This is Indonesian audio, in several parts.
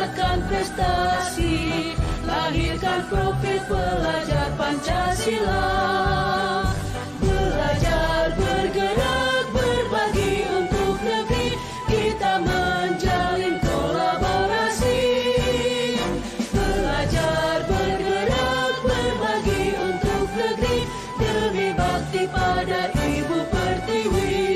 tingkatkan prestasi, lahirkan profil pelajar Pancasila. Belajar, bergerak, berbagi untuk negeri, kita menjalin kolaborasi. Belajar, bergerak, berbagi untuk negeri, demi bakti pada Ibu Pertiwi.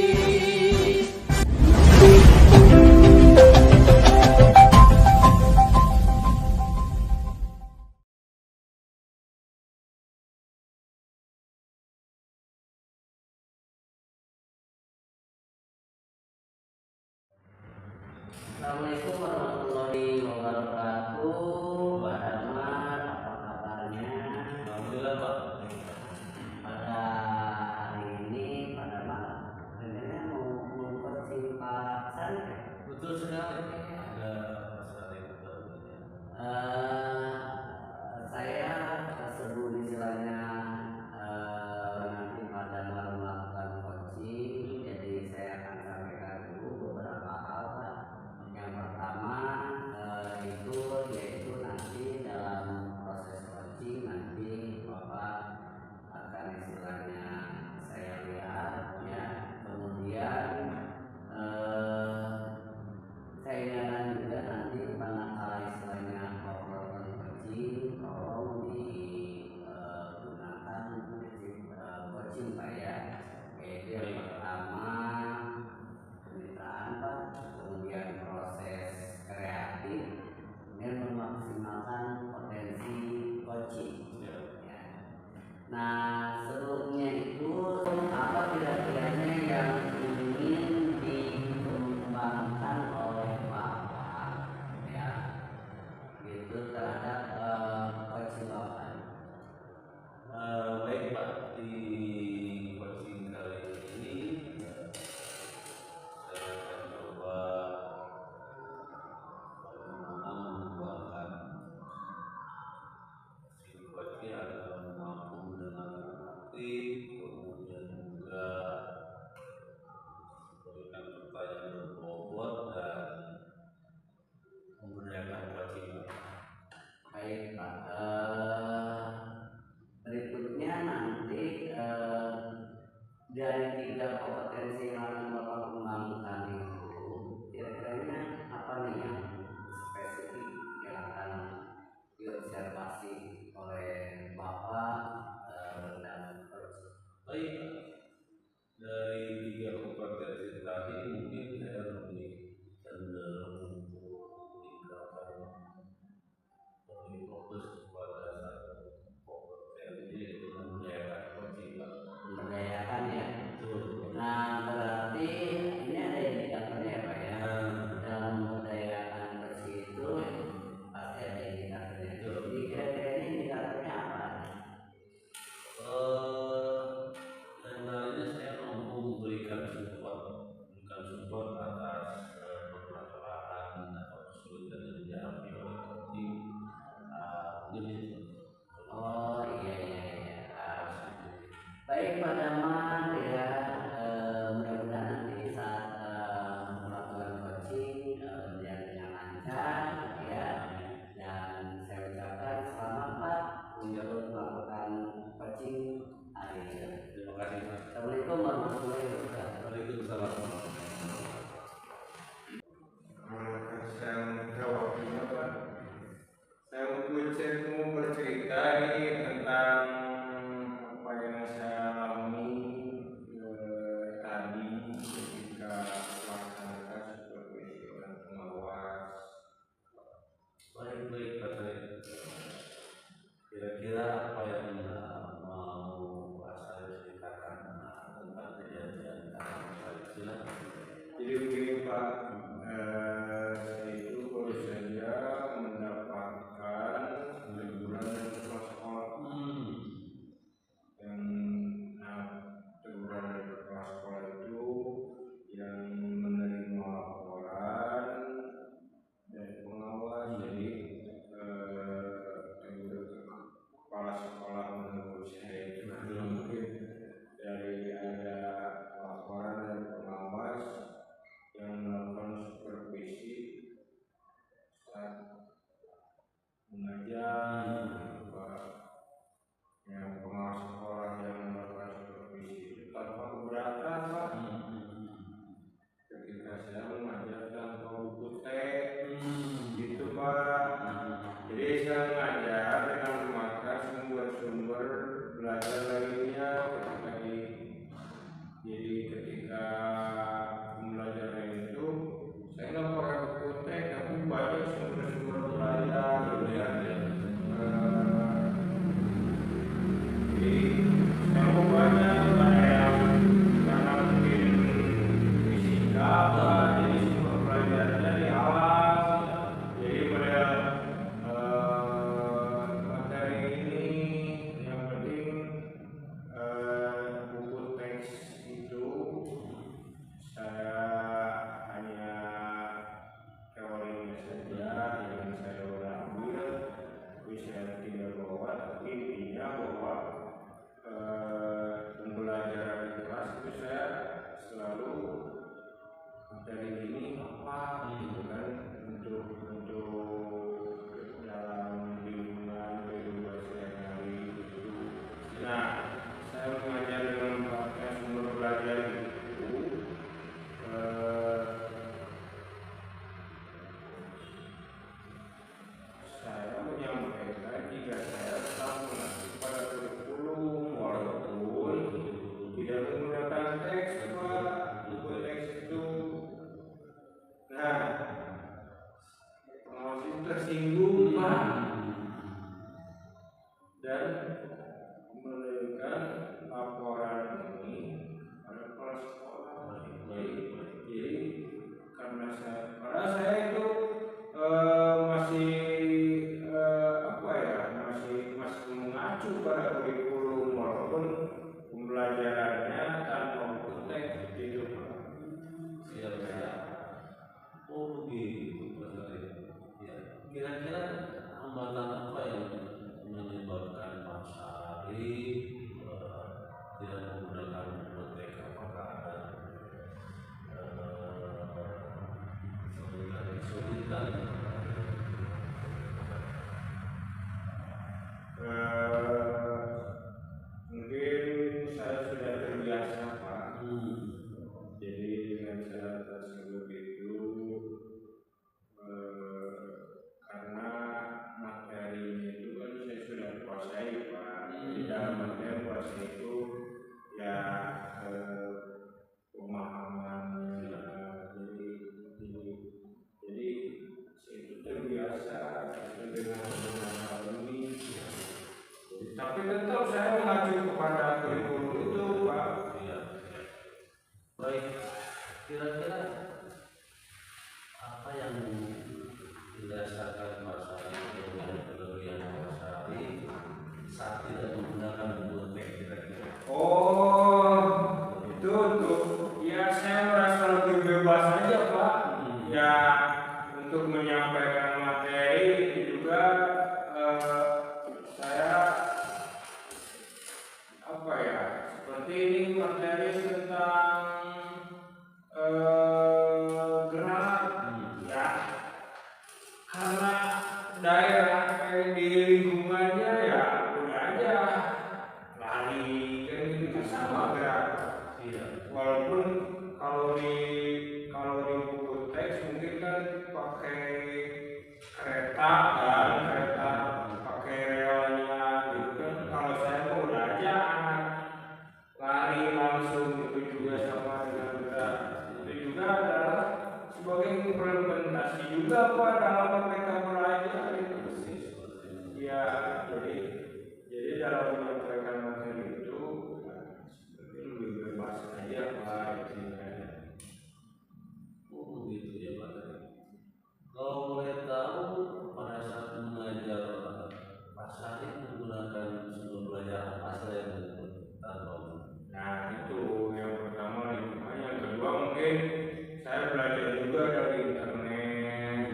Assalamualaikum warahmatullahi wabarakatuh. Pak Damar, apa kabarnya? Alhamdulillah Pak. Pada hari ini Pak Damar sebenarnya mau mengcoaching Pak Sari. Betul sekali. Ada masalah yang baru. Saya tersebut istilahnya nanti Pak Damar melakukan coaching, jadi saya akan sampaikan dulu beberapa hal Pak. Yang pertama itu yaitu nanti dalam proses coaching nanti Bapak akan istilahnya saya lihat ya, kemudian saya ingatkan juga nanti manakala istilahnya Bapak coaching tolong digunakan prinsip coaching Pak ya, yaitu yang pertama kemitraan Pak, kemudian proses kreatif dan memaksimalkan potensi coaching ya. Nah sebelumnya itu apa kira-kiranya yang ingin dikembangkan oleh Bapak ya gitu terhadap coaching Bapak? Baik Pak, di coaching kali ini saya akan coba bagaimana mengembangkan si coaching agar mampu mendengarkan aktif, kemudian juga memberikan pertanyaan berbobot dan memberdayakan coaching. Baik Pak, berikutnya nanti dari 3 kompetensi yang akan Bapak kembangkan itu kira-kiranya apa nih yang spesifik yang akan diobservasi oleh Bapak dan terus? Baik, dari 3 kompetensi tadi mungkin saya lebih cenderung untuk meningkatkan lebih fokus kepada mengajar, Pak. Yang pengawas sekolah yang melakukan supervisi itu tanpa keberatan, Pak. Ketika saya mengajar tanpa buku teks, gitu Pak. Jadi saya mengajar dengan memakai sumber-sumber belajar lainnya ketika jadi ketika pembelajaran itu saya nggak pakai buku teks tapi banyak sumber-sumber belajar gitu ya. Jadi saya mau banyak yang karena mungkin fisika apa jadi sumber belajar dari alam. Jadi pada materi ini yang penting buku teks itu saya hanya teorinya saja yang saya udah ambil, tapi saya tidak bawa, tapi intinya bahwa pembelajaran di kelas itu saya selalu materi ini apa gitu kan untuk dalam lingkungan kehidupan sehari-hari gitu. Nah, saya mengajar dengan pakai sumber belajar itu saya menyampaikan jika saya tetap mengacu pada kurikulum walaupun tidak menggunakan teks Pak, buku teks itu. Nah, pengawas itu tersinggung Pak dan memberikan laporan ini pada kepala sekolah. Jadi karena saya itu masih masih mengacu pada kurikulum walaupun pembelajarannya tanpa buku teks gitu Pak. Siap. Oh begitu Pak Syarif. Ya. Kira-kira hambatan apa yang menyebabkan Pak Syarif tidak menggunakan buku teks? Apakah ada kesulitan? Mungkin saya sudah terbiasa Pak. Jadi dengan cara tersebut itu karena materinya itu kan saya sudah kuasai Pak. Di dalam materi kuasai itu ya pemahaman jadi saya itu terbiasa dengan hal ini. Tapi tetap saya mengacu kepada kurikulum itu Pak. Iya. Baik, kira-kira apa yang dirasakan Pak Syarif dengan kelebihan Pak Syarif saat tidak menggunakan buku teks kira-kira? Oh, itu untuk ya saya merasa lebih bebas aja Pak. Ya untuk menyampaikan materi juga saya apa ya seperti ini materi tentang gerak ya karena daerah kayak di lingkungannya ya udah aja lari kan gitu sama gerak. Iya. Walaupun kalau di buku teks mungkin kan pakai kereta pakai relnya gitu kan. Kalau saya mau udah aja anak lari langsung itu juga sama dengan gerak. Itu juga adalah sebagai implementasi juga Pak dalam mereka belajar itu. Ya jadi dalam menyampaikan materi itu seperti lebih bebas aja Pak. Oh begitu ya Pak Syarif. Kalau boleh tahu pada saat mengajar Pak Syarif menggunakan sumber belajar apa saja yang tahu? Nah itu yang pertama lingkungan, yang kedua mungkin saya belajar juga dari internet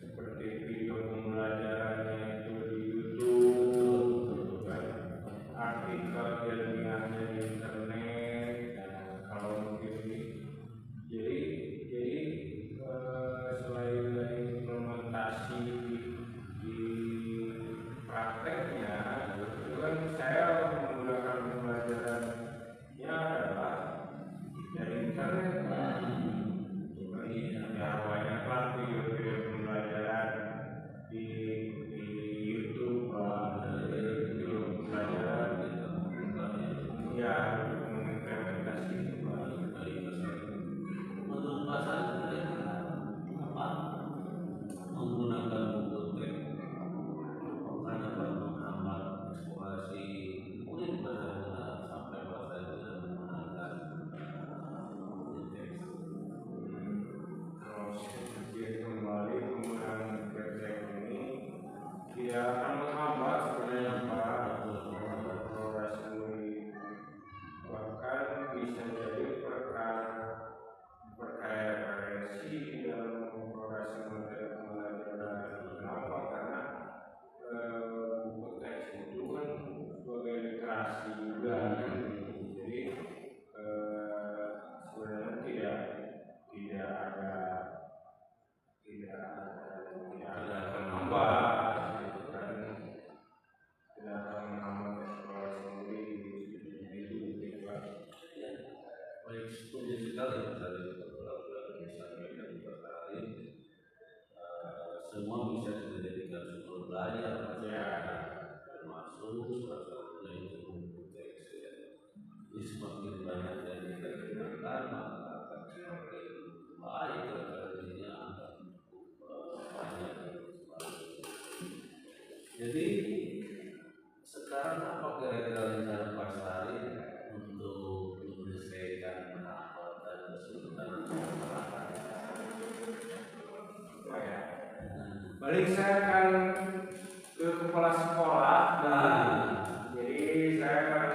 seperti video pembelajarannya itu di ya akan menghambat sebenarnya Pak proses memilih, bahkan bisa jadi berkreasi dalam proses pembelajaran. Kenapa? Karena teks itu kan sebagai literasi juga kan. Jadi sebenarnya tidak ada menambah gitu kan, tidak akan menambah eksplorasi sendiri itu Pak. Baik, setuju sekali dari beberapa misalnya tadi semua bisa dijadikan sumber belajar Ya. termasuk salah satunya itu buku teks ya. Ini semakin banyak yang kita gunakan maka akan semakin baik artinya banyak. Jadi sekarang apa kira-kira rencana Pak Sari untuk menyelesaikan hambatan dan kesulitan masyarakat? Balik saya akan ke kepala sekolah dan jadi saya akan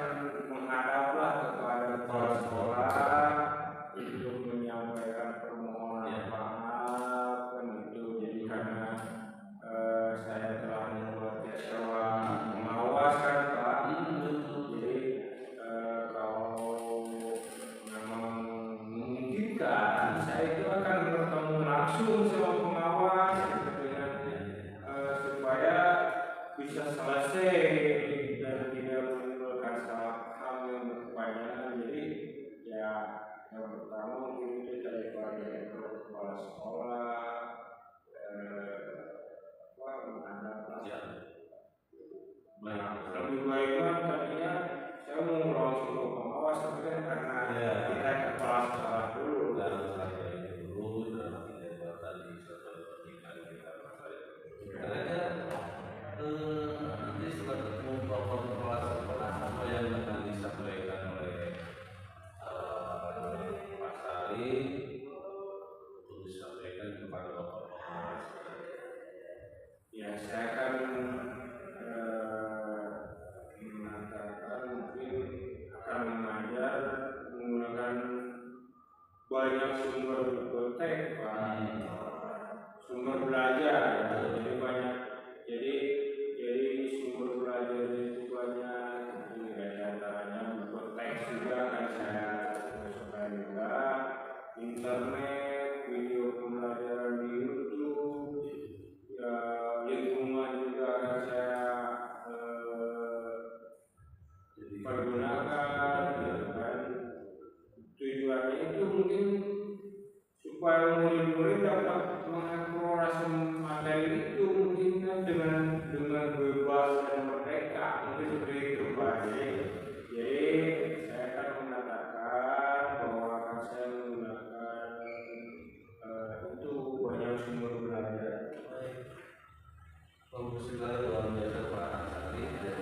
menghadaplah kepada kepala sekolah untuk menyampaikan permohonan maaf kan itu. Jadi karena saya telah membuat sewa pengawas kan Pak. Jadi kalau memang memungkinkan saya itu akan bertemu langsung sama pengawas supaya bisa selesai dan tidak menimbulkan salah paham yang berkepanjangan. Jadi ya yang pertama mungkin kita daripada kepala sekolah menghadap lebih baik kan tadinya saya mau langsung ke pengawas tapi kan karena kita kepala sekolah dulu Dan saya dulu dan tidak tadi setelah pernikahan kita kira-kira nanti setelah ketemu Bapak kepala sekolah apa yang akan disampaikan oleh Pak Sari untuk disampaikan kepada Bapak pengawas? ya saya akan mengatakan mungkin akan mengajar menggunakan banyak sumber bibliotek Pak, sumber belajar ya. Jadi banyak jadi sumber belajar itu banyak. Jadi dari antaranya bibliotek juga akan saya masukkan juga, internet, video pembelajaran di YouTube, ya, lingkungan juga akan saya pergunakan gitu kan. Tujuannya itu mungkin supaya murid-murid dapat mengeksplorasi materi itu mungkin kan dengan bebas dan merdeka, mungkin seperti itu Pak. Jadi saya akan mengatakan bahwa akan saya menggunakan itu banyak sumber belajar. Bagus sekali luar biasa Pak Sari dan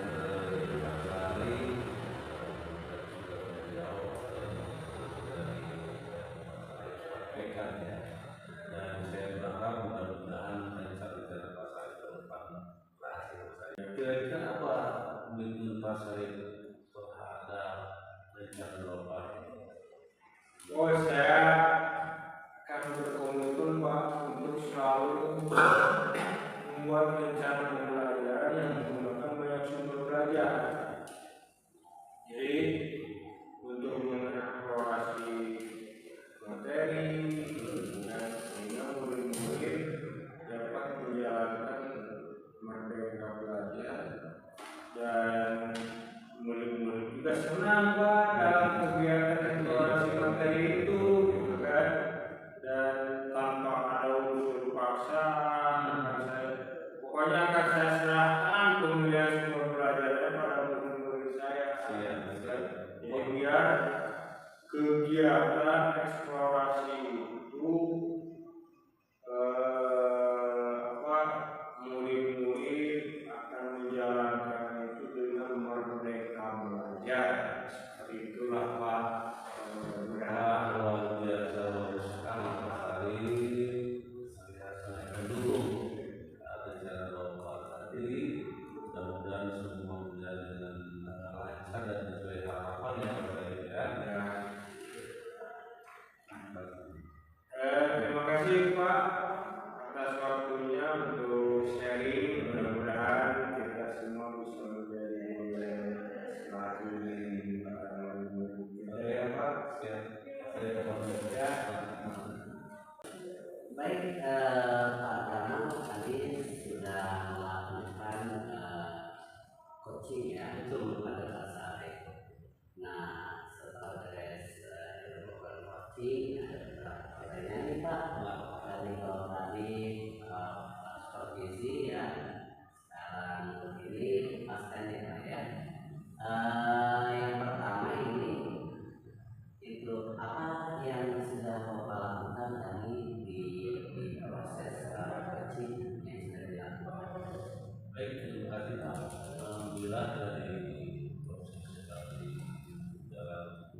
Pak Sari sampaikan ya, dan saya berharap mudah-mudahan rencana Pak Sari ke depan berhasil. Kira-kira apa komitmen Pak Sari terhadap rencana Bapak ini? Oh, saya akan berkomitmen Pak untuk selalu membuat rencana pembelajaran yang menggunakan banyak sumber belajar. Jadi untuk mengeksplorasi materi dan sehingga murid-murid dapat menjalankan merdeka belajar dan murid-murid juga senang Pak dalam kegiatan eksplorasi materi itu gitu kan, dan tanpa ada unsur paksa pokoknya akan saya serahkan pemilihan sumber belajarnya pada murid-murid saya. Jadi biar kegiatan eksplorasi itu murid-murid akan menjalankan itu dengan merdeka belajar. Seperti itulah Pak. Luar biasa, bagus sekali Pak Sari. Saya dulu rencana Bapak tadi Alhamdulillah dari proses dari dalam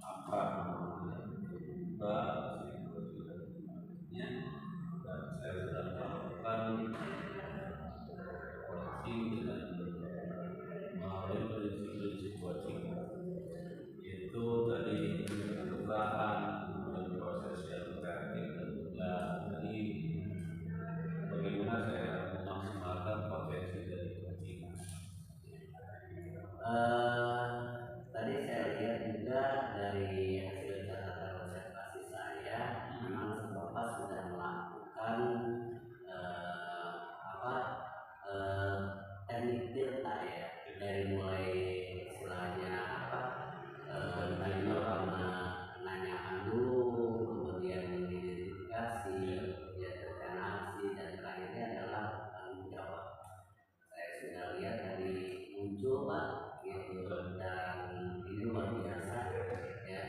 apa kita dan saya sudah melakukan coaching dengan melalui prinsip-prinsip coaching, yaitu tadi kebutuhan, kemudian proses yang kreatif, dan juga tadi bagaimana saya memaksimalkan potensi dari coaching. Tadi saya lihat juga dari hasil catatan observasi saya, memang Bapak sudah melakukan teknik delta ya, dari mulai istilahnya penanyaan dulu, kemudian identifikasi, ya terkenasi, dan terakhirnya adalah tanggung jawab. Saya sudah lihat dari muncul Pak gitu, dan ini luar biasa ya,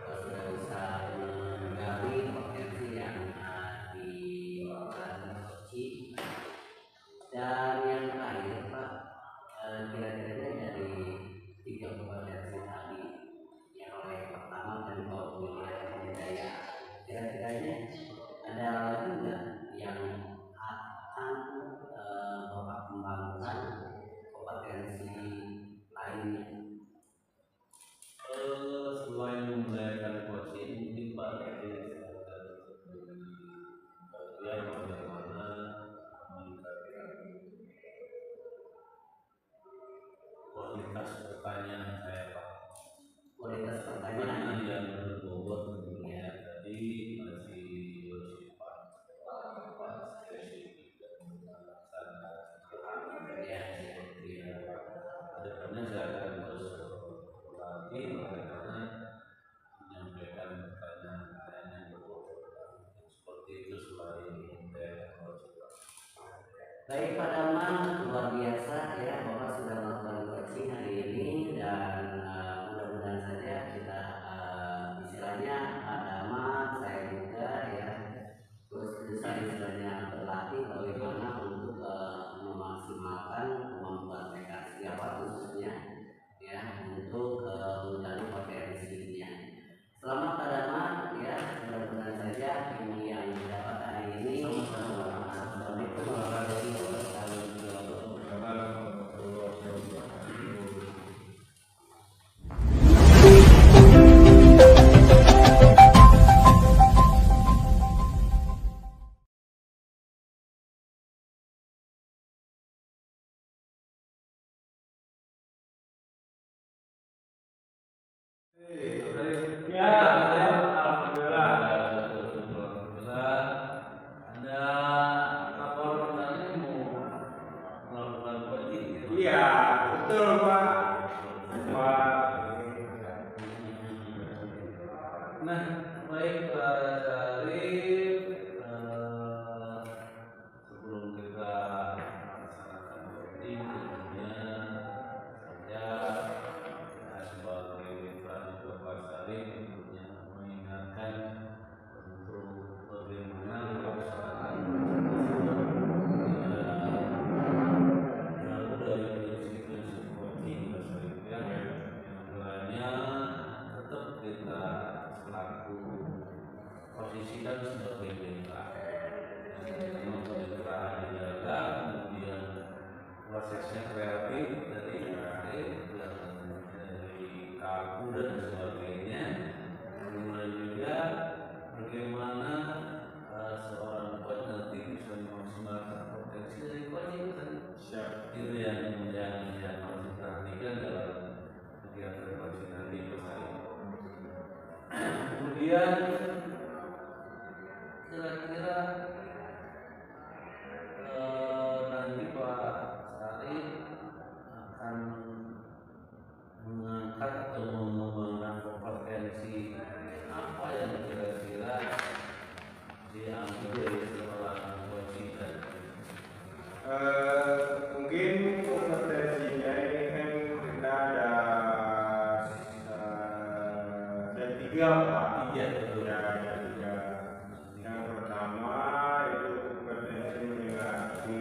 sudah bisa menggali potensi yang di Koci. Dan yang terakhir Pak, kira-kira dari 3 potensi tadi yang oleh pertama dan Pak William Hidayah, kira-kiranya ada lagi nggak yang akan Bapak kembangkan kompetensi lainnya? Selain memberdayakan coaching, mungkin Pak dari bagian bagaimana meningkatkan kualitas pertanyaan saya Pak. Kualitas pertanyaan yang berbobot tentunya tadi masih bersifat spesifik dan sangat ya. Kedepannya saya akan terus berlatih bagaimana menyampaikan pertanyaan-pertanyaan yang berbobot seperti itu selain dari coaching. Baik Pak Daman, luar biasa ya, Bapak sudah melakukan coaching hari ini, dan mudah-mudahan saja kita istilahnya Pak Daman, saya juga ya, terus bisa istilahnya berlatih bagaimana untuk memaksimalkan kemampuan mereka siapa khususnya ya, untuk menggali potensinya. Selamat Pak Daman ya, mudah-mudahan saja ilmu yang didapat hari ini. Assalamualaikum warahmatullahi wabarakatuh. Ya, alhamdulillah. Anda lapor tadi mau melakukan coaching? Iya, betul Pak. Nah, baik Pak Syarif, sebelum kita melaksanakan coaching, tentunya saya sebagai prajurit Pak Syarif tentunya mengingatkan untuk bagaimana melaksanakan dari prinsip-prinsip coaching Pak Syarif ya, yang mulanya tetap kita selaku posisikan sebagai mitra, mitra dijaga, kemudian prosesnya kreatif dari kaku dan sebagainya, kemudian juga bagaimana seorang coach nanti bisa memaksimalkan potensi dari coaching itu yang harus diperhatikan dalam kegiatan coaching nanti. Kemudian kira-kira nanti Pak Syarif akan mengangkat atau mengembangkan kompetensi apa yang kira-kira diambil dari sekolah coaching tadi? Mungkin kompetensinya ini kan kita ada 3 Pak. Iya, betul. Ya, ada 3. Yang pertama itu kompetensi menghadapi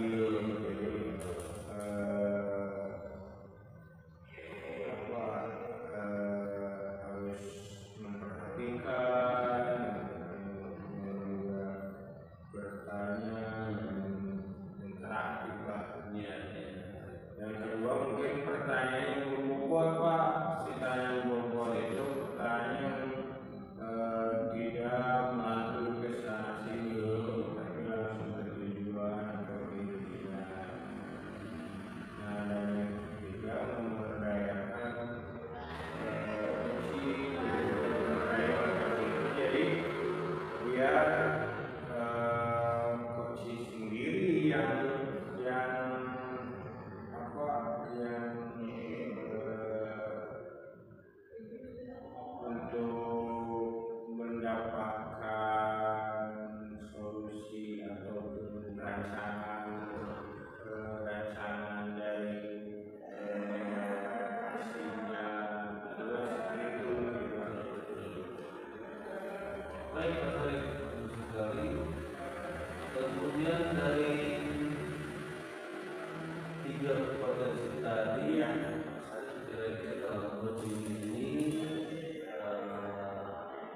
juga potensi tadi yang saya kira-kira dalam coaching ini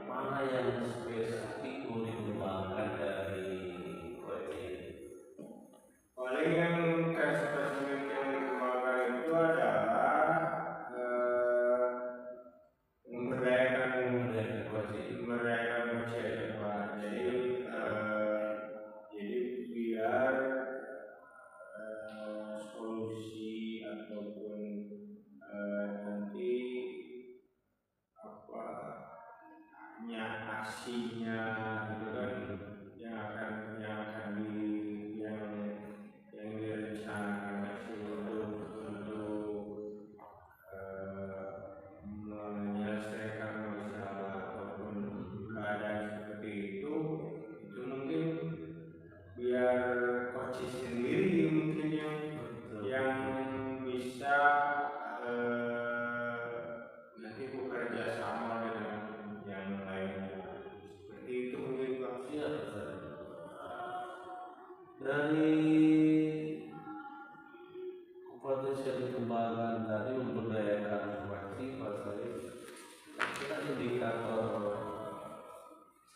mana yang spesifik mau dikembangkan dari coaching? Paling yang spesifik yang dikembangkan itu adalah memberdayakan coaching aja Pak. Jadi biar solusi ataupun nanti apa aksinya gitu kan yang akan yang direncanakan aksi untuk menyelesaikan masalah ataupun keadaan seperti itu mungkin biar coach sendiri mungkin yang bisa nanti bekerja sama dengan yang lainnya seperti itu mungkin Pak. Iya, dari potensi yang dikembangkan tadi memberdayakan coaching, kita indikator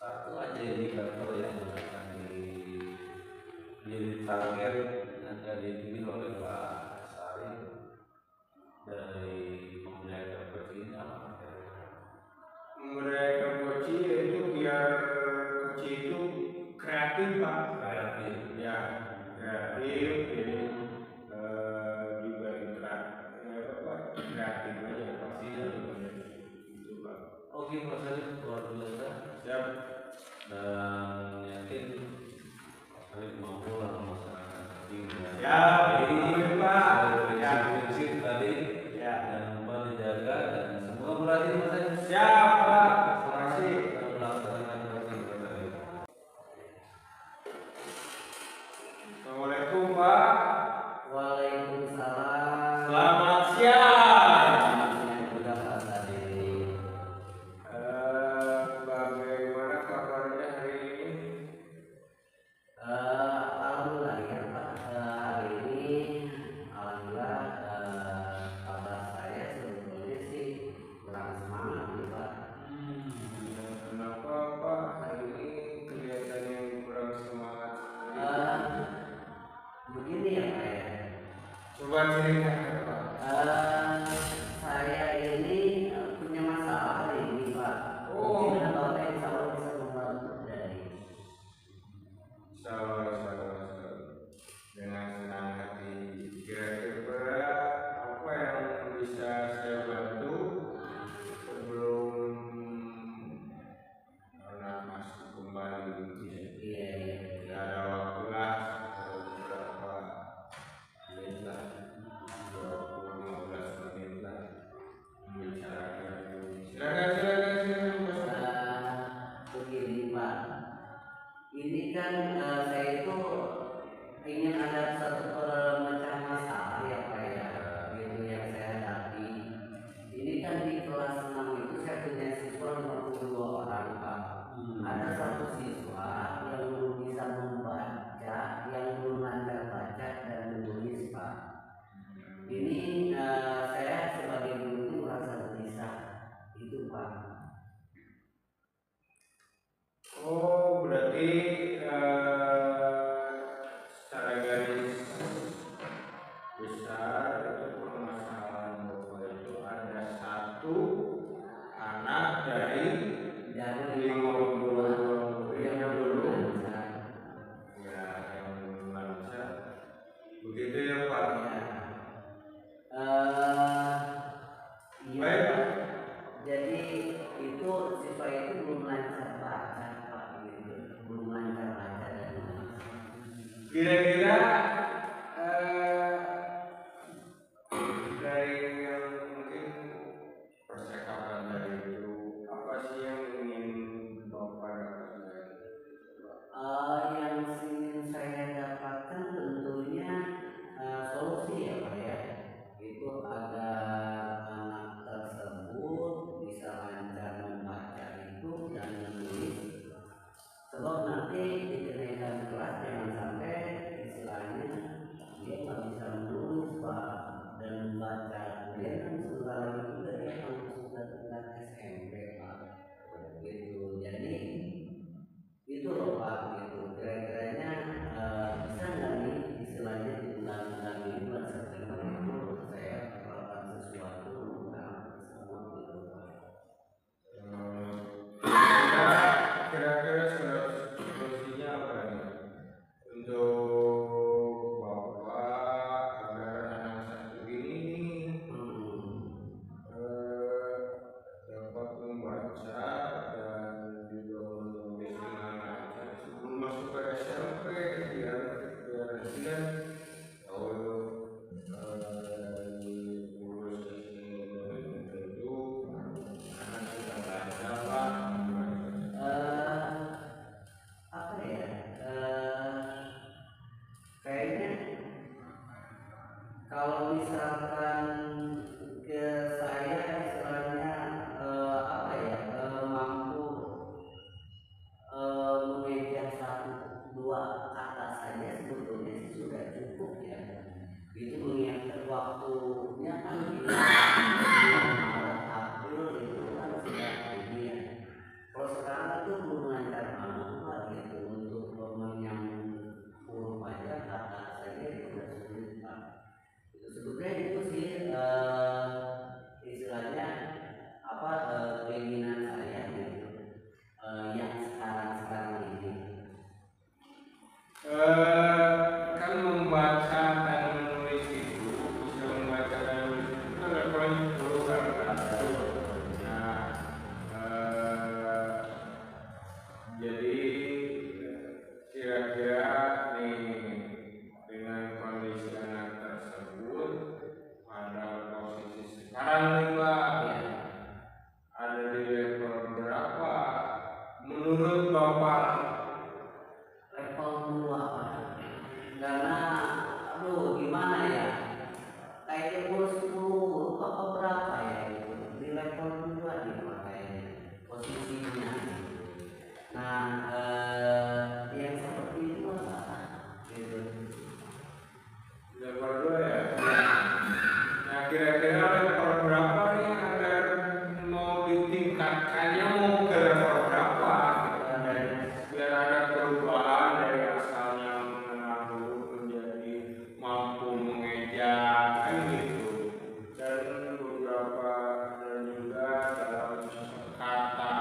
satu aja indikator yang akan jadi target yang akan dipilih oleh Pak Sari dari memberdayakan coaching ini apa? Memberdayakan coaching itu biar coaching itu kreatif Pak. Kreatif. Ya, kreatif jadi juga kreatif aja pasti itu Pak. Oke Pak Sari, luar biasa. Siap. Dan yakin Pak Sari mampu lah melaksanakan coaching dan Ya, Pak. Ya, prinsip tadi ya. dan lupa dijaga dan semoga berhasil Pak Sari. Siap Pak. Terima kasih. Dalam melaksanakan coaching Pak Sari. Assalamualaikum Pak. Waalaikumsalam. Selamat siang. Sudah Pak tadi. Bagaimana kabarnya hari ini? Alhamdulillah ya Pak. Hari ini alhamdulillah kabar saya sebetulnya sih kurang semangat nih Pak. Kenapa Pak hari ini kelihatannya kurang semangat? Begini ya Pak ya. Coba ceritakan Pak. Saya ini punya masalah hari ini Pak. Oh. Mungkin Bapak insya Allah bisa membantu dari. Salah. Dengan senang hati. Kira-kira apa yang bisa saya bantu sebelum anak masuk kembali? Iya. Tidak ada waktu lah beberapa menit lah 20-15 Kalau misalkan ke saya istilahnya apa ya, mampu mengejar satu dua kata saja sebetulnya sih sudah cukup ya. Itu mengingat waktunya kan Maret April itu kan sudah ini ya. Kalau sekarang itu belum lancar banget gitu untuk menyambung huruf aja kata saja itu sudah sulit Pak. Itu sebetulnya itu sih istilahnya apa keinginan saya gitu yang sekarang ini. Kan membaca dan menulis itu bisa membaca dan menulis itu kan levelnya dulu kan. Nah, jadi kira-kira nih dengan kondisi anak tersebut pada posisi sekarang nih Pak, ada di level berapa menurut Bapak? Level 2 Pak. Karena aduh gimana ya, kayaknya kurus 10 apa berapa ya gitu. Di level 2 nih Pak kayaknya posisinya. Nah yang seperti itu apa gitu. Level 2 ya. Nah kira-kira level berapa nih agar mau ditingkatkannya mau ke level berapa? Biar ada perubahan dari asalnya mengenal huruf menjadi mampu mengejar kan gitu. Dan beberapa dan juga dalam kata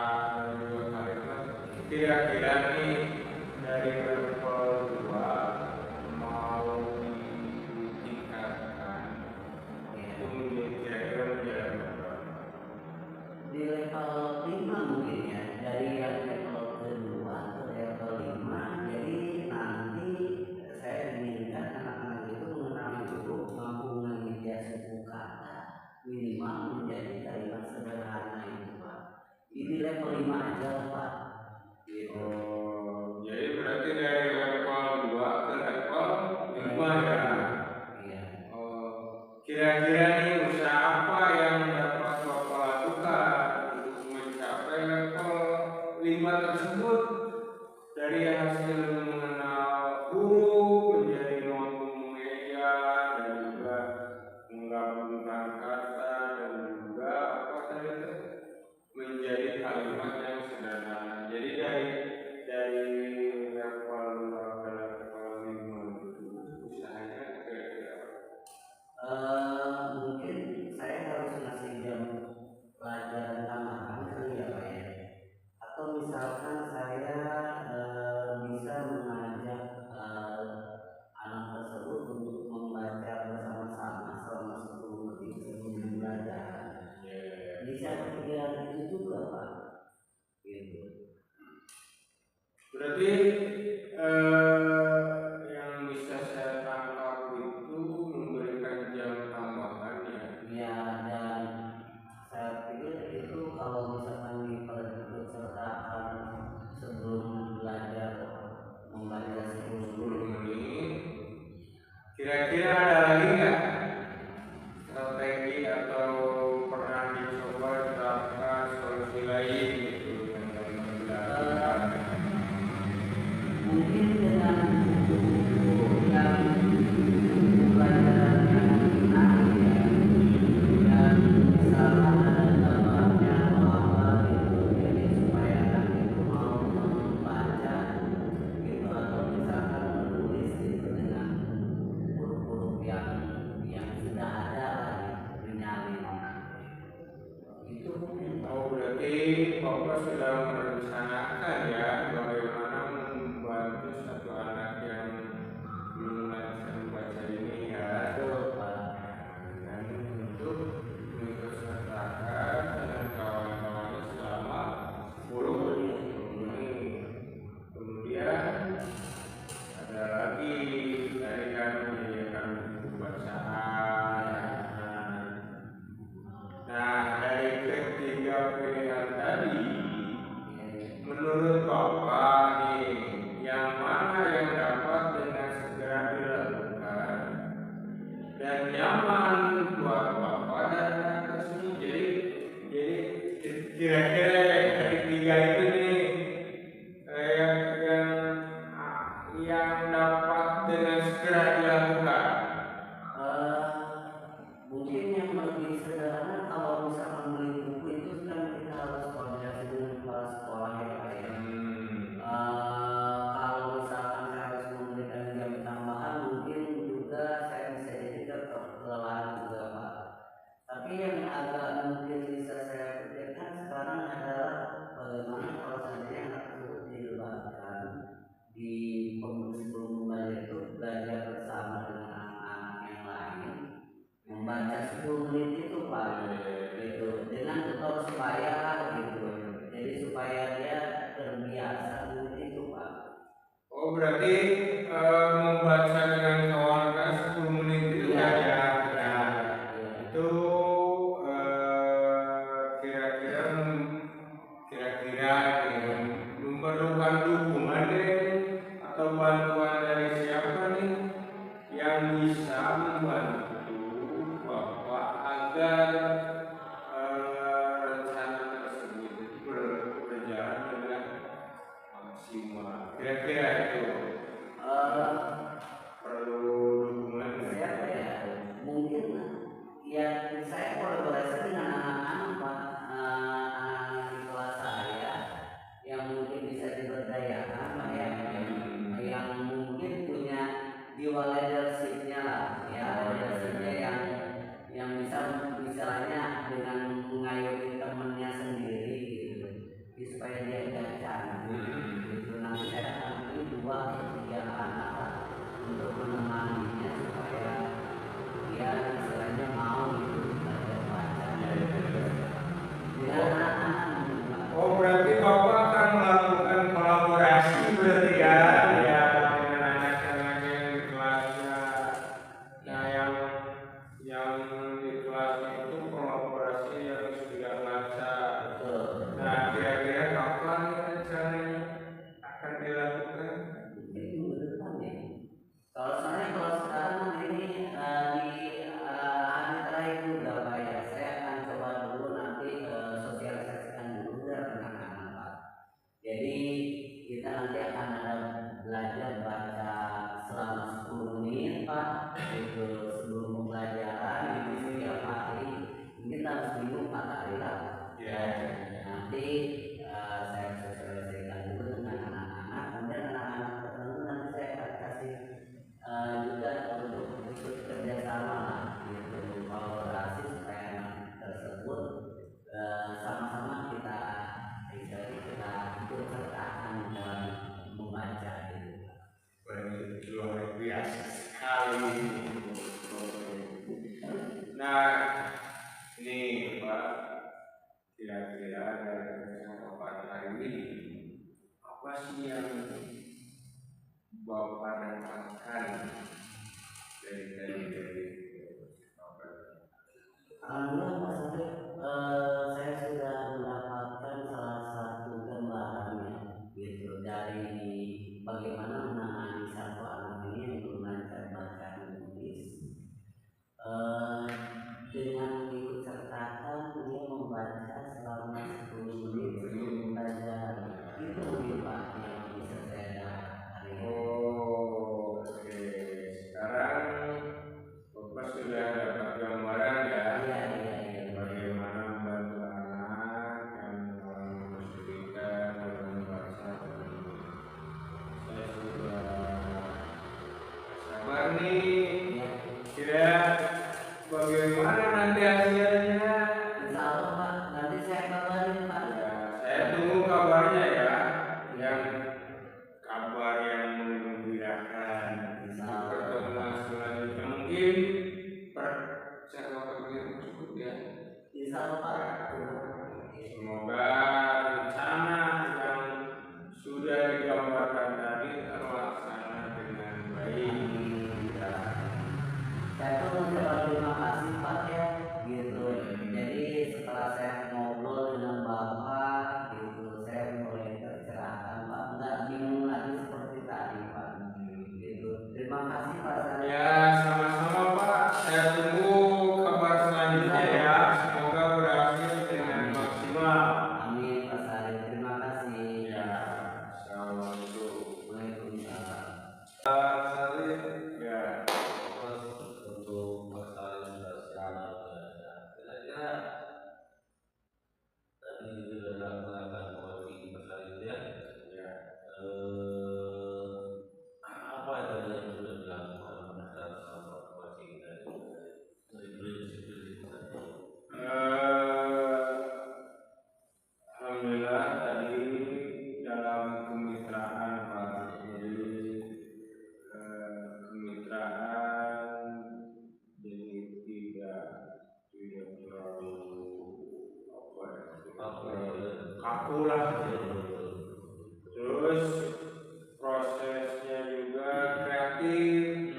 dan juga kalimat. Kira-kira nih dari level 2 mau ditingkatkan itu kira-kira menjadi berapa? Di level 5 mungkin ya, dari yang level kedua ke level 5. Jadi nanti saya inginkan anak-anak itu mengenal huruf, mampu mengejar suku kata minimal menjadi kalimat sederhana itu Pak. Ini level 5 aja Pak gitu. Oh, jadi berarti dari level 2 ke level 5 ya? Iya. Oh, kira-kira nih usaha apa yang dapat Bapak lakukan untuk mencapai level 5 tersebut? Dari hasil mengenal huruf menjadi mampu mengejar dan juga menggabungkan kata dan juga apa tadi itu menjadi kalimat yang sederhana. Jadi dari level 2 ke level 5 itu usahanya kira-kira Mungkin saya harus ngasih jam pelajaran tambahan kali ya Pak ya. Atau misalkan saya bisa mengajak anak tersebut untuk membaca bersama-sama selama 10 menit sebelum belajar. Bisa kepikiran itu juga Pak. Gitu. berarti yang bisa saya tangkap itu memberikan jam tambahan ya. Ya, dan saya pikir itu kalau misalkan dipersertakan sebelum belajar membaca 10 menit. Kira-kira ada lagi nggak strategi atau pernah dicoba diterapkan solusi lain gitu dengan belajar? mungkin dengan yang pelajaran yang menarik ya, dan misalkan ada gambarnya atau apa gitu, jadi supaya anak itu mau membaca gitu, atau misalkan menulis gitu dengan huruf-huruf yang dan nyaman buat bapak dan anak semua. Jadi kira-kira dari tiga itu nih yang dapat dengan segera dilakukan. Mungkin yang lebih sederhana kalau misalkan beli buku itu kan kita harus koordinasi dengan kepala sekolah ya Pak ya. Kalau misalkan saya harus memberikan jam tambahan mungkin juga saya bisa jadi kelelahan juga Pak. Tapi yang agak mungkin bisa saya pikirkan sekarang adalah bagaimana kalau seandainya anak tersebut dilibatkan di sebelum belajar itu belajar bersama dengan anak-anak yang lain membaca 10 menit itu Pak gitu dengan tutor supaya gitu jadi supaya dia terbiasa dengan itu Pak. Oh berarti membaca dengan keluarga 10 menit itu Iya. ya. Itu kira-kira memerlukan dukungan atau bantuan dari siapa nih yang bisa membantu bapak agar rencana tersebut berjalan dengan maksimal. Kira-kira itu perlu dukungan Siapa ya? Mungkin ya saya kolaborasi dengan anak-anak Pak, anak-anak di kelas saya yang mungkin bisa diberdayakan Pak ya, yang mungkin punya jiwa leadership-nya lah ya, leadership-nya yang bisa misalnya dengan mengayomi temannya sendiri gitu, supaya dia jalan gitu. Nanti saya akan pilih 2 atau 3 anak untuk menemaninya supaya dia istilahnya mau gitu belajar baca dengan anak-anak. Oh berarti bapak akan melakukan kolaborasi berarti ya dengan anak-anak yang di kelasnya. Nah yang di kelasnya itu kolaborasi yang sudah lancar. Nah kira-kira kapan rencananya akan dilakukan? Kalau sekarang ini di hari terakhir udah Pak ya, saya akan coba dulu nanti sosialisasikan dulu dengan anak-anak Pak. Jadi kita nanti akan ada belajar baca selama 10 menit Pak, itu sebelum pembelajaran itu setiap hari. Mungkin dalam seminggu 4 kali lah. Ya. Nanti saya sosialisasikan dulu dengan anak-anak, kemudian anak-anak tertentu nanti saya akan kasih juga untuk ikut kerjasama lah, gitu, kolaborasi supaya anak tersebut sama-sama kita ikut sertakan dalam membaca gitu. Luar biasa sekali. Nah ini Pak kira-kira dari kesempatan hari ini apa sih yang bapak rasakan dari bapak? Alhamdulillah Pak Sampai saya sudah mendapatkan salah satu gambarannya gitu dari bagaimana menangani satu anak ini yang belum lancar baca dan tulis. Dengan ikut sertakan dia membaca selama 10 menit sebelum belajar itu mungkin Pak yang bisa saya dapat hari ini. Oh, oke. Sekarang bapak sudah dapat gambaran ya. Iya. Bagaimana membantu anak yang kesulitan dalam membaca. Saya sudah sabar nih. Kira bagaimana nanti hasilnya? Insya Allah Pak, nanti saya kabarin Pak. Ya, saya tunggu kabarnya ya. Yang kabar yang menggembirakan. Pertemuan selanjutnya mungkin percakapan yang cukup ya. Insya Allah Pak. Semoga rencana yang sudah digambarkan tadi terlaksana dengan baik. Saya tuh mencoba terima kasih Pak ya gitu. Jadi setelah saya ngobrol dengan Bapak gitu, saya mulai tercerahkan Pak, nggak bingung lagi seperti tadi Pak gitu. Terima kasih Pak. Ya sama-sama Pak. Saya kaku lah. Terus prosesnya juga kreatif.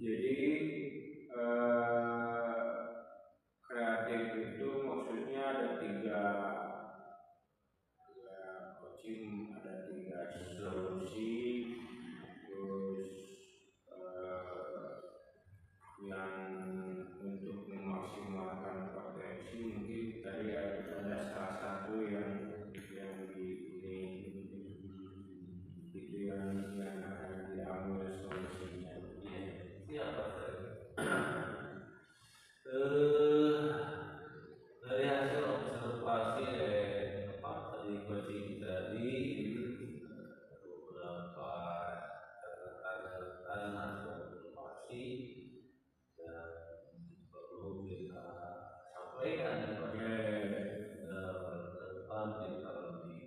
Jadi kreatif itu maksudnya ada tiga coaching, ada tiga solusi. Terus yang untuk memaksimalkan potensi mungkin tadi ada salah satu yang di ini itu yang akan diambil solusinya. Siapa dari hasil observasi Pak tadi coaching tadi beberapa catatan hasil observasi yang perlu kita sampaikan depan kita lebih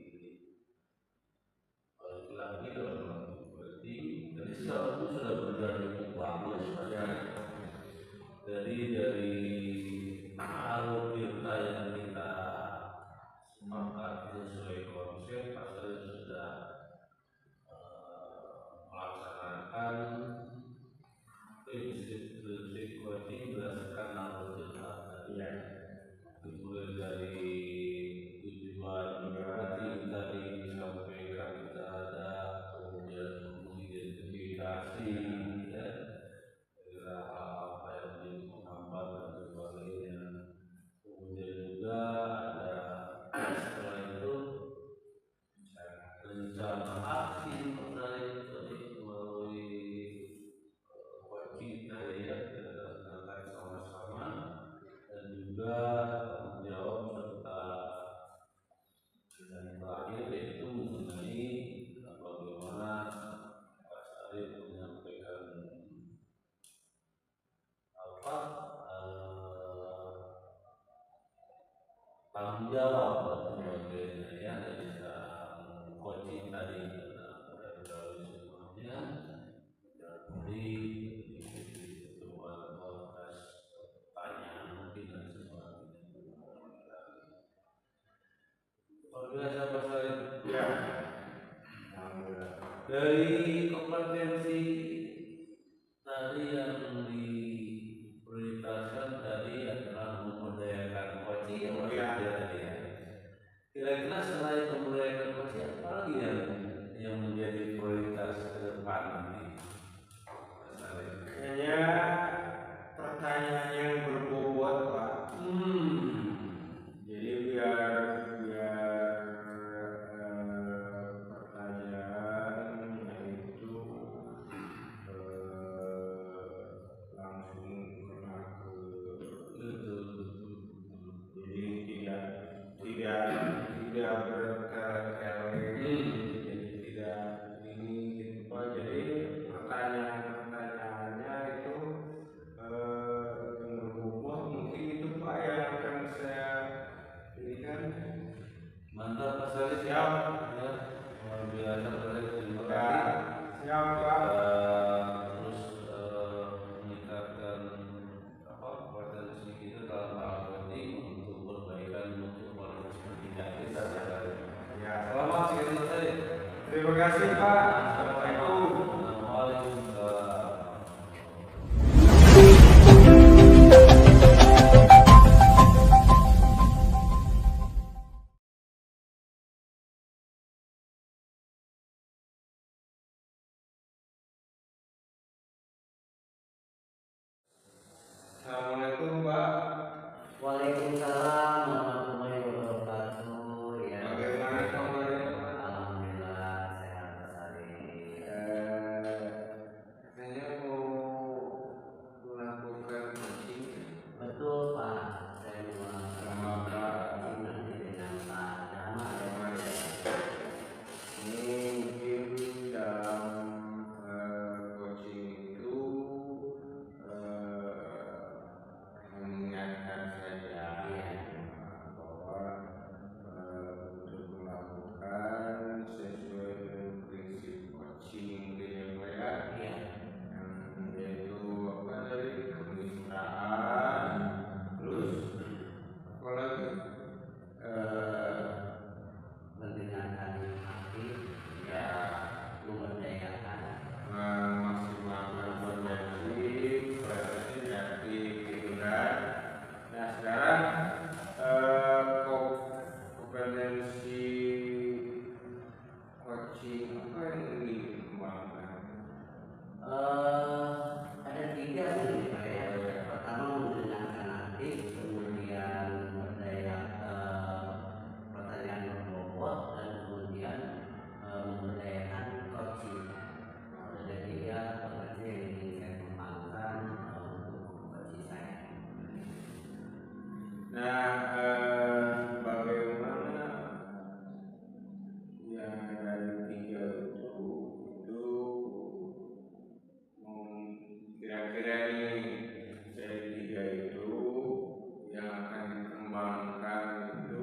lagi dalam coaching. Jadi sekarang itu sudah berjalan cukup bagus ya. Jadi dari alur kita yang kita sepakati sesuai konsep, pasal sudah melaksanakan prinsip coaching berdasarkan alur kita. Ya. Dimulai dari tujuan coaching tadi disampaikan kita ada, kemudian mengidentifikasi apa yang menjadi penghambat dan sebagainya. Kemudian juga ada setelah itu rencana aksi melalui coaching tadi ya, kita lakukan sama-sama, dan juga tanggung jawab serta yang terakhir yaitu mengenai bagaimana Pak Syarif menyampaikan tanggung jawab dan sebagainya ya dari coaching tadi dari semuanya. Jadi semua pertanyaan mungkin dan sebagainya. Biasa bahasa Ya. dari kompetensi tadi yang diprioritaskan tadi adalah memberdayakan coaching yang tadi ya. Kira-kira selain memberdayakan coaching apa lagi yang menjadi prioritas ke depan nanti? Kayaknya pertanyaan yang berbobot Pak. Jadi biar pertanyaan itu Nah, bagaimana yang dari tiga itu kira-kira nih dari tiga itu yang akan dikembangkan itu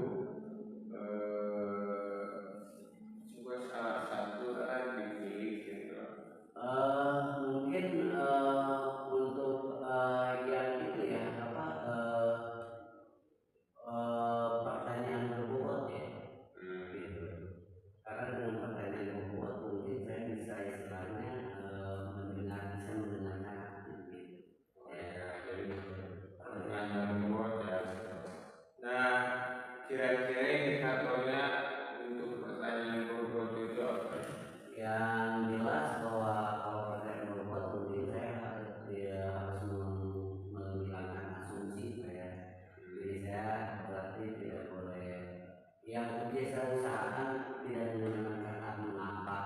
coba salah satu lah dipilih gitu. Mungkin untuk yang itu ya apa pertanyaan berbobot ya, gitu. Karena dengan pertanyaan berbobot mungkin saya bisa istilahnya mendengarkan gitu. Ya, jadi Pertanyaan buat ya. Nah, kira-kira indikatornya untuk pertanyaan berbobot itu apa? yang jelas bahwa kalau pertanyaan berbobot mungkin saya harus menghilangkan asumsi saya. Jadi saya berarti tidak boleh yang saya usahakan tidak menggunakan kata mengapa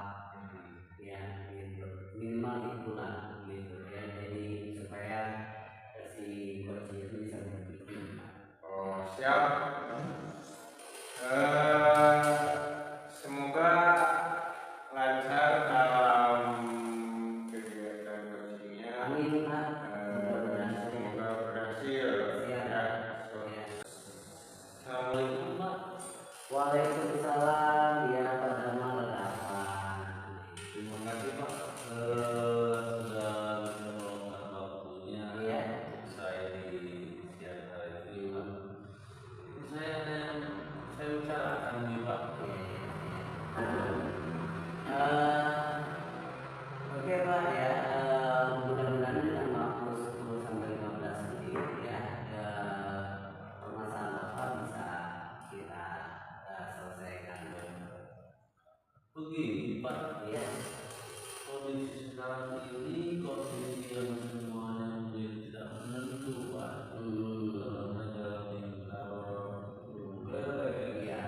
ya gitu, minimal itulah gitu ya, jadi supaya si coach itu bisa berpikir. Oh, siap. Semoga lancar dalam kegiatan coachingnya. Amin Pak, mudah-mudahan saya. Semoga berhasil. Siap. Ya. Ya. Assalamualaikum Pak. Waalaikumsalam ya Pak Damal apa? Terima kasih Pak sudah meluangkan waktunya Iya. saya di siang hari ini Pak. Saya bicarakan nih Pak. Oke Pak ya, mudah-mudahan dengan waktu 10 sampai 15 menit ya, permasalahan Bapak bisa kita selesaikan. Begini Pak, Ya. kondisi sekarang ini kondisi yang semuanya menjadi tidak menentu Pak. Kalau beres, Ya.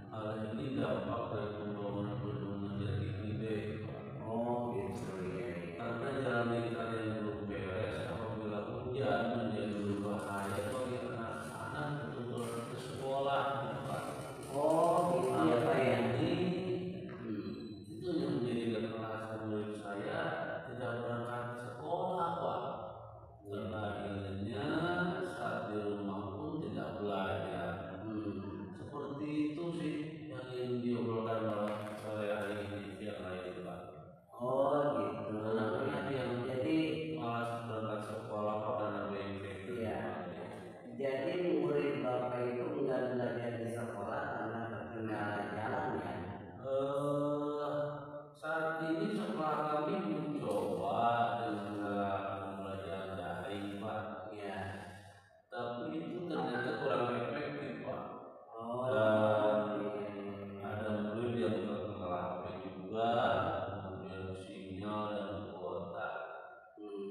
hal ini dampak dari pembangunan gedung menjadi ide Pak. Oh gitu ya. Karena jalan lingkar yang belum beres apabila hujan menjadi berbahaya bagi anak-anak untuk ke sekolah Pak. Oh gitu ya Pak ya. Itu yang menjadi kekerasan menurut saya, tidak berangkat sekolah Pak. Karena akhirnya saat di rumah pun tidak belajar. Seperti itu sih yang ingin diobrolkan oleh hari ini siang hari ini Pak. Oh gitu. Anak-anak yang Jadi malas berangkat sekolah Pak karena bengkek. iya. Jadi murid Bapak itu nggak belajar di sekolah karena terkendala jalan ya. Saat ini sekolah kami mencoba dengan belajar daring Pak. Ya. Tapi itu ternyata kurang efektif Pak. Oh. Dan Iya. ada murid yang terkendala HP juga, kemudian sinyal dan kuota.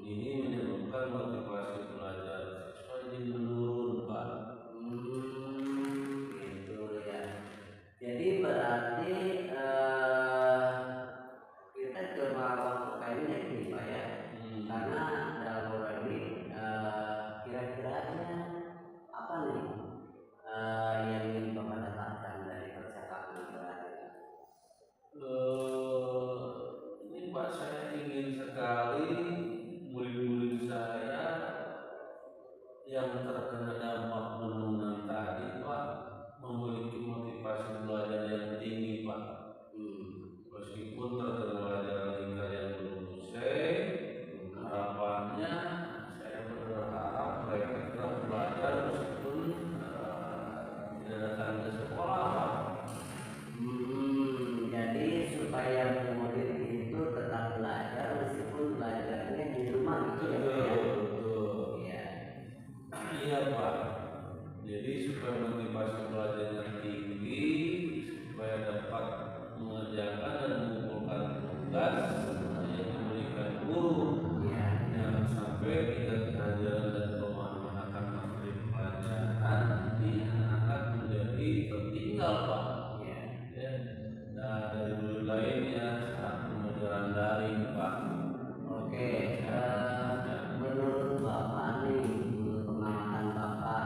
Ini menyebabkan motivasi belajar siswa jadi menurun Pak. Gitu ya. Jadi berarti kita coba waktu kayaknya ini Pak ya. Karena dalam program ini kira-kiranya apa nih yang ingin Bapak dapatkan dari percakapan terakhir? Ini Pak, saya ingin sekali murid-murid saya yang terkena dampak penurunan tadi Pak memiliki motivasi belajar yang tinggi Pak. Meskipun terkena jalan lingkar yang belum usai, harapannya saya berharap mereka tetap belajar meskipun tidak datang ke sekolah Pak. Jadi supaya murid itu tetap belajar meskipun belajarnya di rumah gitu ya Pak ya? Iya. Iya Pak. Jadi supaya motivasi belajarnya tinggi, supaya dapat mengerjakan dan mengumpulkan tugas yang diberikan guru. Iya. Jangan sampai kita kehadiran dan pemahaman materi pelajaran di anak menjadi tertinggal Pak. Iya. Ya. Dan dari murid lainnya saat pembelajaran daring Pak. Oke, menurut Bapak nih, menurut pengamatan Bapak,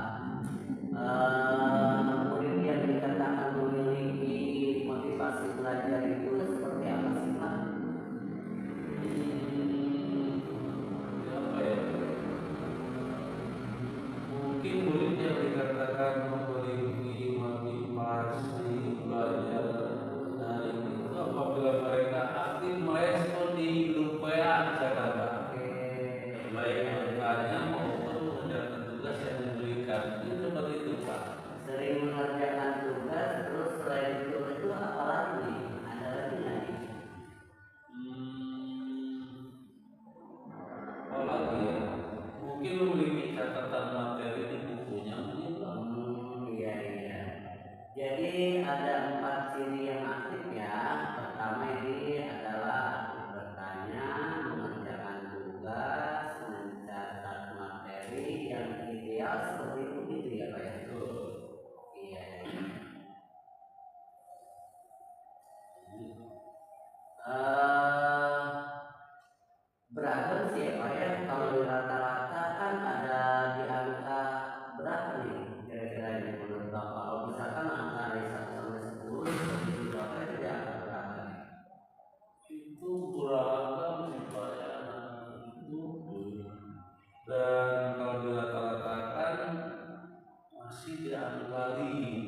catatan materi di bukunya mungkin Pak. Iya iya. Jadi ada 4 ciri yang aktif ya. Pertama ini adalah aktif bertanya, mengerjakan tugas, mencatat materi yang ideal seperti itu gitu ya Pak ya. Iya. Eh, beragam sih ya Pak ya. Kalau di rata-rata kan ada di angka berapa nih kira-kira ini menurut Bapak? Kalau misalkan angka dari 1 sampai 10 seperti itu Bapak itu di angka berapa nih? Itu beragam sih Pak ya. Itu dan kalau dirata-ratakan masih di angka 5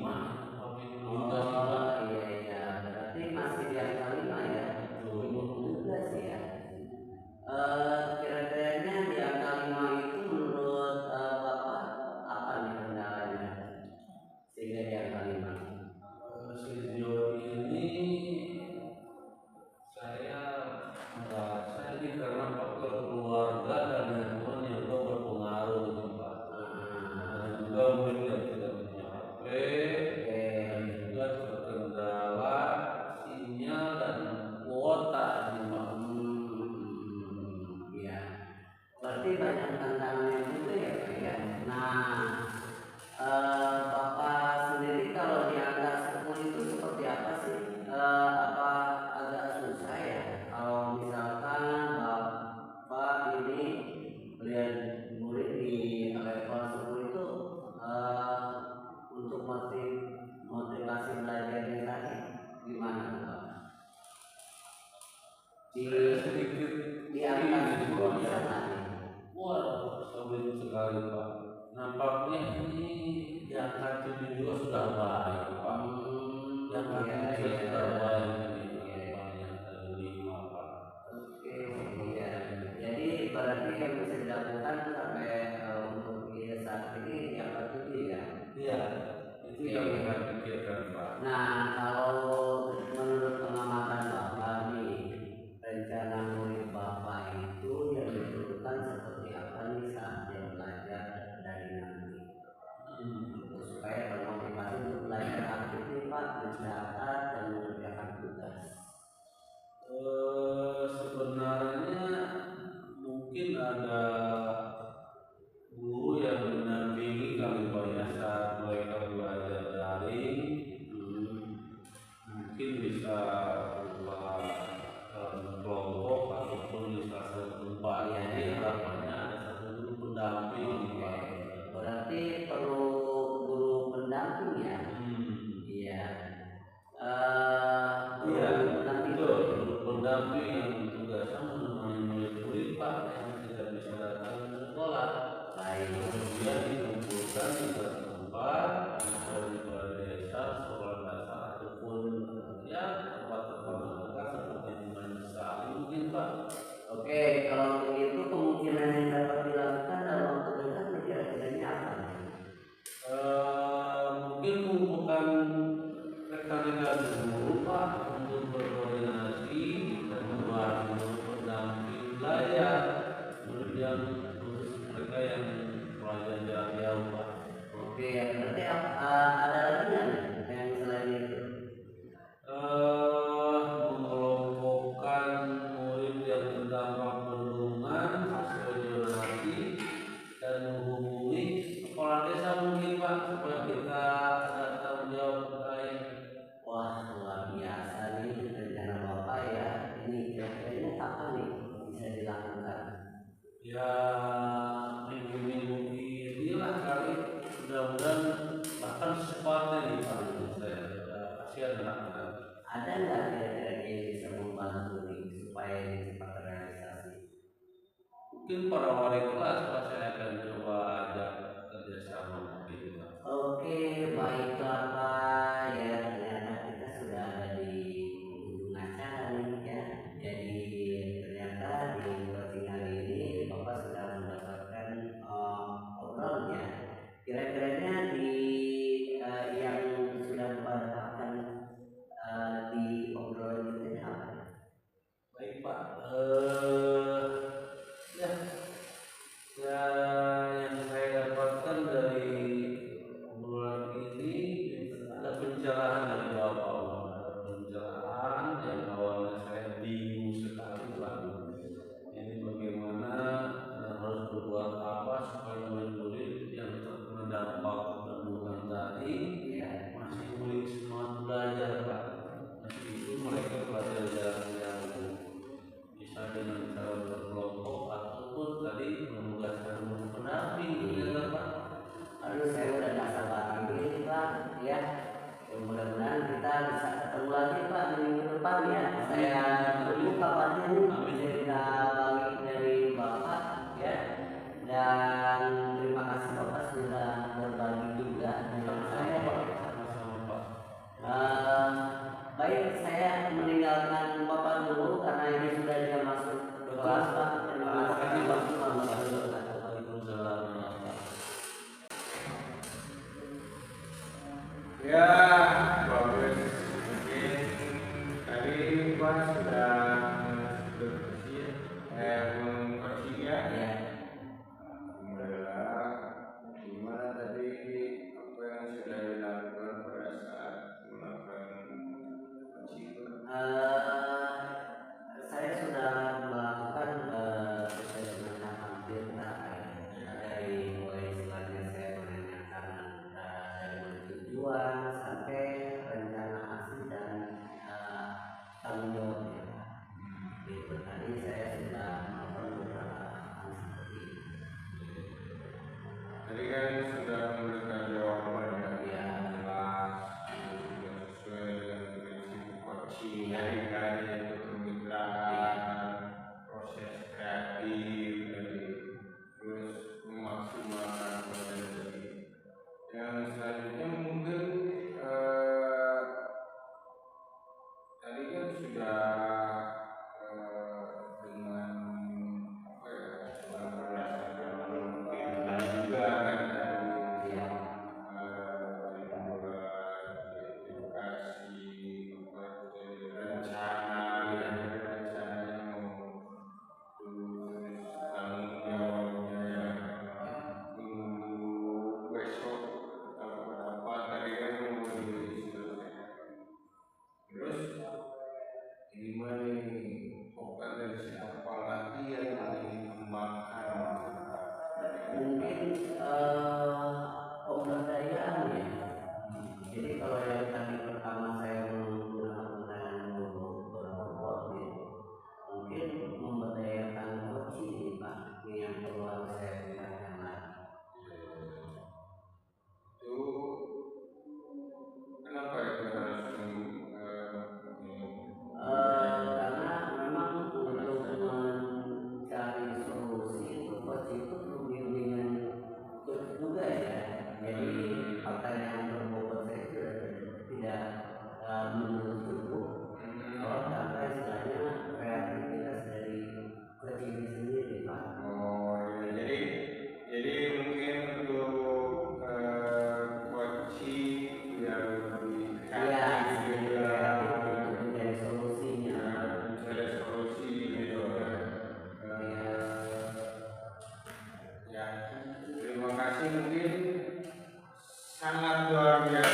Oh iya iya, berarti masih di angka 5 ya. Juga sih ya. Kira-kiranya di angka 5 itu menurut Bapak apa nih kendalanya sehingga di angka 5? Sejauh ini saya merasa ini karena faktor keluarga dan lingkungan yang juga berpengaruh nih Pak. Dan juga mungkin yang tidak punya HP dan juga terkendala sinyal dan kuota nih Pak. Iya. Berarti banyak tantangannya juga ya Pak ya. Nah, Bapak sendiri kalau di angka 10 itu seperti apa sih? Apa agak susah ya? Kalau misalkan Bapak ini melihat murid di level 10 itu untuk motivasi belajarnya tadi gimana Pak? Di angka 10 bisa nggak nih? Wah, sulit sekali Pak. Nampaknya ini di angka 7 juga sudah baik Pak. Yang Iya, sudah iya. baik ini yang dari 5 Pak. Oke, iya. Jadi berarti yang bisa dilakukan sampai untuk saat ini yang tertuju ya. Iya, itu yang kita pikirkan Pak. Nah, kalau menurut pengamatan Bapak nih, rencana murid Bapak itu yang diperlukan seperti apa nih saat dia belajar dari nanti? Supaya termotivasi untuk belajar aktif nih Pak, mencatat dan mengerjakan tugas. Sebenarnya mungkin ada guru yang mendampingi kali Pak ya saat mereka belajar daring. Mungkin bisa berupa kelompok ataupun di salah satu tempat. Jadi harapannya ada satu guru pendamping Pak. Berarti perlu guru pendamping ya? Iya. Iya, Guru pendamping betul. Guru pendamping yang tugasnya menemani murid-murid Pak yang tidak bisa datang ke sekolah. Baik. Kemudian dikumpulkan di satu tempat di desa, sekolah dasar ataupun ya tempat-tempat terdekat seperti Taman Sari mungkin Pak. Oke, kalau begitu kemungkinan yang dapat dilakukan dalam waktu dekat kira-kiranya apa? Mungkin mengumpulkan rekan-rekan guru Pak untuk berkoordinasi dan membuat pendamping belajar kemudian mereka yang belajar jarak jauh Pak. Oke, berarti ada lagi nggak yang selain itu? Mengelompokkan murid yang terdampak perundungan sesuai zonasi dan menghubungi kepala desa mungkin Pak supaya kita ada tanggung jawab terkait. Wah, luar biasa nih rencana Bapak ya. Ini kira-kiranya apa nih bisa dilakukan? Ya minggu-minggu inilah kali mudah-mudahan bahkan secepatnya nih Pak saya kasihan anak-anak. Ada nggak kira-kira yang bisa membantu nih supaya ini cepat terrealisasi? Mungkin para wali kelas Pak saya akan coba ajak kerjasama mungkin Pak. Oke, baiklah Pak. Ya, ternyata kita sudah ada di ujung acara nih ya. Jadi ternyata di closing hari ini Bapak sudah mendapatkan obrolannya. Kira-kiranya di yang sudah Bapak dapatkan di Pak Penuhan tadi masih mulai semangat belajar Pak, masih mereka belajar yang bisa dengan cara berkelompok ataupun tadi menugaskan pendamping ya Pak. Aduh, saya udah nggak sabar ini Pak, ya. Mudah-mudahan kita bisa ketemu lagi Pak di minggu depan ya. Saya tunggu kabarnya cerita balik dari Bapak ya. Dan terima kasih Bapak sudah berbagi juga dengan saya. Sama-sama Pak. Baik, saya meninggalkan Bapak dulu karena ini sudah jam masuk kelas Pak. Terima kasih Bapak. Waalaikumsalam. Ya, bagus. Mungkin tadi Pak sudah mengkoreksi ya. Alhamdulillah. Gimana tadi apa yang sudah dilakukan pada saat melakukan coaching? Saya sudah melakukan sebenarnya hampir dari mulai istilahnya saya menanyakan dari tujuan sampai rencana aksi dan tanggung jawabnya. Itu tadi saya sudah melakukan beberapa hal seperti itu. Tadi kan sudah memberikan jawaban Ya. jelas, sudah sesuai dengan prinsip coaching kan, yaitu kemitraan, proses kreatif, terus memaksimalkan potensi. Yang selanjutnya mungkin tadi kan sudah dengan apa ya, sudah berdasarkan mungkin juga kan tadi edukasi, rencananya mau terus tanggung jawabnya yang minggu besok atau apa tadi kan mau diselesaikan. Terus gimana nih kompetensi apa lagi yang dikembangkan? Mungkin pemberdayaan ya. Jadi kalau yang tadi pertama saya menggunakan berbuat mungkin memberdayakan coaching Pak, ini yang perlu harus saya tingkatkan lagi. Itu kenapa itu harus Karena memang untuk mencari solusi itu coaching itu perlu bimbingan coach juga ya. Jadi fakta yang berbobot saya itu tidak menurut cukup kalau tanpa istilahnya kreativitas dari coach ini sendiri Pak. oh ya, jadi mungkin untuk coaching biar lebih Iya, kreatif juga, untuk mencari solusinya. mencari solusi gitu kan. Ya, terima kasih, mungkin sangat luar biasa